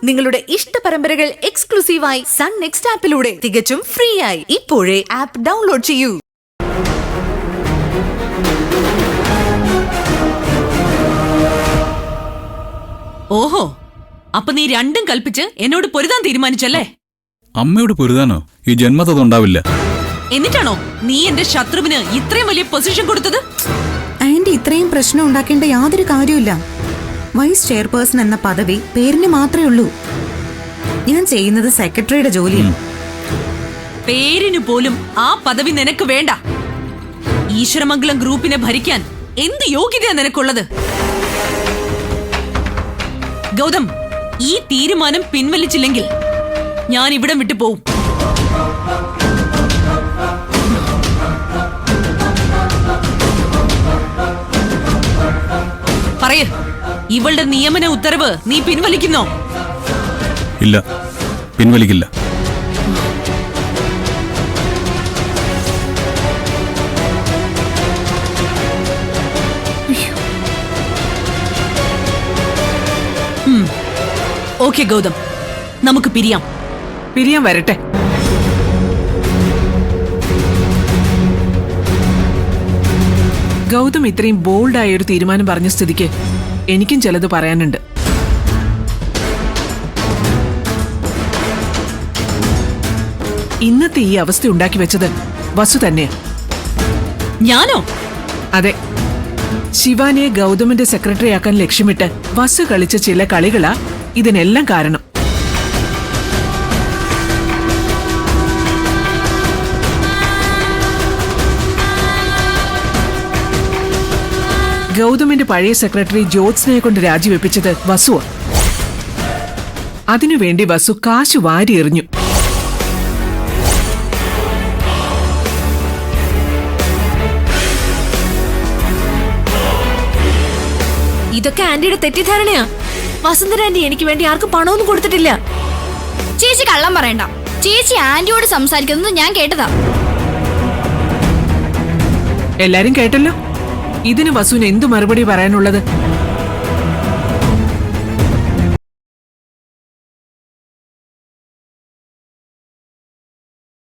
നിങ്ങളുടെ ഇഷ്ട പരമ്പരകൾ എക്സ്ക്ലൂസീവായി സൺ നെക്സ്റ്റ് ആപ്പിലൂടെ തികച്ചും ഫ്രീ ആയി ഇപ്പോഴേ ആപ്പ് ഡൗൺലോഡ് ചെയ്യൂ. ഓഹോ, അപ്പൊ നീ രണ്ടും കൽപ്പിച്ച് എന്നോട് പൊരുതാൻ തീരുമാനിച്ചല്ലേ? അമ്മയോട് പൊരുതാനോ? ഈ ജന്മത്തതുണ്ടാവില്ല. എന്നിട്ടാണോ നീ എന്റെ ശത്രുവിന് ഇത്രയും വലിയ പൊസിഷൻ കൊടുത്തത്? ആന്റി ഇത്രയും പ്രശ്നം ഉണ്ടാക്കേണ്ട യാതൊരു കാര്യമില്ല. വൈസ് ചെയർപേഴ്സൺ എന്ന പദവി പേരിന് മാത്രമേ ഉള്ളൂ. ഞാൻ ചെയ്യുന്നത് സെക്രട്ടറിയുടെ ജോലിയാണ്. പേരിനു പോലും ആ പദവി നിനക്ക് വേണ്ട. ഈശ്വരമംഗലം ഗ്രൂപ്പിനെ ഭരിക്കാൻ എന്ത് യോഗ്യതയാ നിനക്കുള്ളത്? ഗൗതം, ഈ തീരുമാനം പിൻവലിച്ചില്ലെങ്കിൽ ഞാൻ ഇവിടം വിട്ടു പോവും. പറയ്, ഇവളുടെ നിയമന ഉത്തരവ് നീ പിൻവലിക്കുന്നോ? ഇല്ല, പിൻവലിക്കില്ല. ഓക്കെ ഗൗതം, നമുക്ക് പിരിയാം. പിരിയാൻ വരട്ടെ. ഗൗതം ഇത്രയും ബോൾഡായ ഒരു തീരുമാനം പറഞ്ഞ സ്ഥിതിക്ക് എനിക്കും ചിലത് പറയാനുണ്ട്. ഇന്നത്തെ ഈ അവസ്ഥ ഉണ്ടാക്കി വെച്ചത് വസു തന്നെയാ. ഞാനോ? അതെ, ശിവാനിയെ ഗൗതമിന്റെ സെക്രട്ടറി ആക്കാൻ ലക്ഷ്യമിട്ട് വസു കളിച്ച ചില കളികളാ ഇതിനെല്ലാം കാരണം. ഗൗതമിന്റെ പഴയ സെക്രട്ടറി ജ്യോത്സ്നയെ കൊണ്ട് രാജിവെപ്പിച്ചത് വസുവാ. അതിനുവേണ്ടി വസു കാശ് വാരി എറിഞ്ഞു. ഇതൊക്കെ ആന്റിയുടെ തെറ്റിദ്ധാരണയാ. വസുന്ധര ആന്റി എനിക്ക് വേണ്ടി ആർക്കും പണമൊന്നും കൊടുത്തിട്ടില്ല. ചേച്ചി കള്ളം പറയണ്ട. ചേച്ചി ആന്റിയോട് സംസാരിക്കുന്നത് ഞാൻ കേട്ടതാ. എല്ലാരും കേട്ടല്ലോ. ഇതിന് വസുവിന് എന്തു മറുപടി പറയാനുള്ളത്?